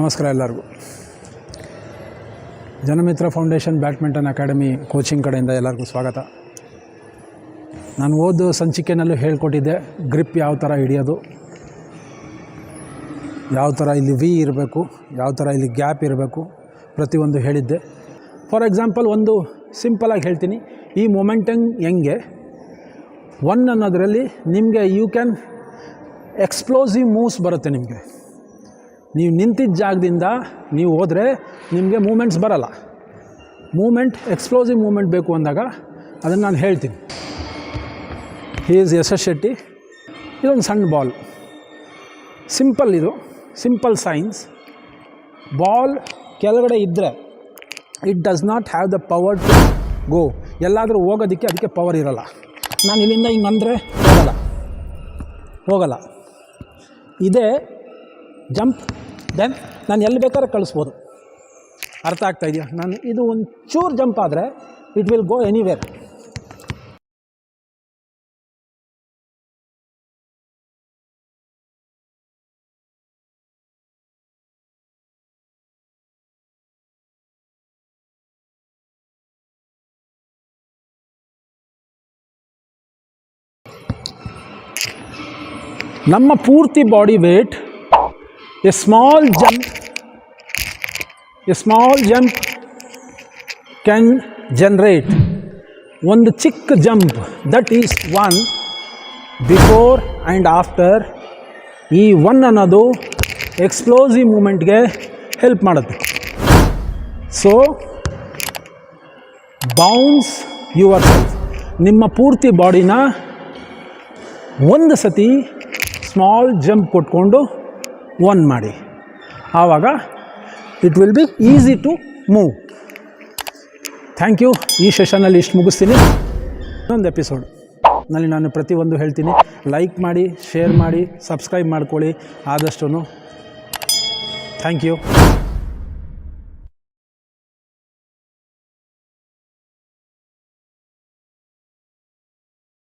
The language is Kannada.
ನಮಸ್ಕಾರ ಎಲ್ಲರಿಗೂ. ಜನಮಿತ್ರ ಫೌಂಡೇಶನ್ ಬ್ಯಾಡ್ಮಿಂಟನ್ ಅಕಾಡೆಮಿ ಕೋಚಿಂಗ್ ಕಡೆಯಿಂದ ಎಲ್ಲರಿಗೂ ಸ್ವಾಗತ. ನಾನು ಓದು ಸಂಚಿಕೆಯಲ್ಲೂ ಹೇಳ್ಕೊಟ್ಟಿದ್ದೆ ಗ್ರಿಪ್ ಯಾವ ಥರ ಹಿಡಿಯೋದು, ಯಾವ ಥರ ಇಲ್ಲಿ ವಿ ಇರಬೇಕು, ಯಾವ ಥರ ಇಲ್ಲಿ ಗ್ಯಾಪ್ ಇರಬೇಕು, ಪ್ರತಿಯೊಂದು ಹೇಳಿದ್ದೆ. ಫಾರ್ ಎಕ್ಸಾಂಪಲ್ ಒಂದು ಸಿಂಪಲಾಗಿ ಹೇಳ್ತೀನಿ, ಈ ಮೊಮೆಂಟಮ್ ಹೆಂಗೆ ಒನ್ ಅನ್ನೋದರಲ್ಲಿ ನಿಮಗೆ ಯು ಕ್ಯಾನ್ ಎಕ್ಸ್ಪ್ಲೋಸಿವ್ ಮೂವ್ಸ್ ಬರುತ್ತೆ. ನಿಮಗೆ ನೀವು ನಿಂತಿದ್ದ ಜಾಗದಿಂದ ನೀವು ಹೋದರೆ ನಿಮಗೆ ಮೂಮೆಂಟ್ಸ್ ಬರಲ್ಲ. ಎಕ್ಸ್ಪ್ಲೋಸಿವ್ ಮೂಮೆಂಟ್ ಬೇಕು ಅಂದಾಗ ಅದನ್ನು ನಾನು ಹೇಳ್ತೀನಿ. He is Yashas Shetty. ಇದೊಂದು ಸಣ್ಣ ಬಾಲ್, ಸಿಂಪಲ್, ಇದು ಸಿಂಪಲ್ ಸೈನ್ಸ್. ಬಾಲ್ ಕೆಳಗಡೆ ಇದ್ದರೆ it does not have the power to go. ಎಲ್ಲಾದರೂ ಹೋಗೋದಕ್ಕೆ ಅದಕ್ಕೆ ಪವರ್ ಇರೋಲ್ಲ. ನಾನು ಇಲ್ಲಿಂದ ಹಿಂಗೆ ಅಂದರೆ ಹೋಗಲ್ಲ. ಇದೇ ಜಂಪ್, ದೆನ್ ನಾನು ಎಲ್ಲಿ ಬೇಕಾದ್ರೆ ಕಳಿಸ್ಬೋದು. ಅರ್ಥ ಆಗ್ತಾ ಇದೆಯಾ? ನಾನು ಇದು ಒಂದು ಚೂರು ಜಂಪ್ ಆದರೆ ಇಟ್ ವಿಲ್ ಗೋ ಎನಿವೇರ್. ನಮ್ಮ ಪೂರ್ತಿ body weight, a small jump can generate ಒಂದು ಚಿಕ್ಕ jump, that is one. Before and after ಈ ಒನ್ ಅನ್ನೋದು ಎಕ್ಸ್ಪ್ಲೋಸಿವ್ ಮೂಮೆಂಟ್ಗೆ ಹೆಲ್ಪ್ ಮಾಡುತ್ತೆ. So bounce your self. ನಿಮ್ಮ ಪೂರ್ತಿ ಬಾಡಿನ ಒಂದು ಸತಿ ಸ್ಮಾಲ್ ಜಂಪ್ ಕೊಟ್ಕೊಂಡು ಒನ್ ಮಾಡಿ, ಆವಾಗ it will be easy to move. Thank you. ಈ ಸೆಷನಲ್ಲಿ ಇಷ್ಟು ಮುಗಿಸ್ತೀನಿ. ಇನ್ನೊಂದು ಎಪಿಸೋಡ್ನಲ್ಲಿ ನಾನು ಪ್ರತಿಯೊಂದು ಹೇಳ್ತೀನಿ. ಲೈಕ್ ಮಾಡಿ, ಶೇರ್ ಮಾಡಿ, ಸಬ್ಸ್ಕ್ರೈಬ್ ಮಾಡ್ಕೊಳ್ಳಿ ಆದಷ್ಟು. Thank you.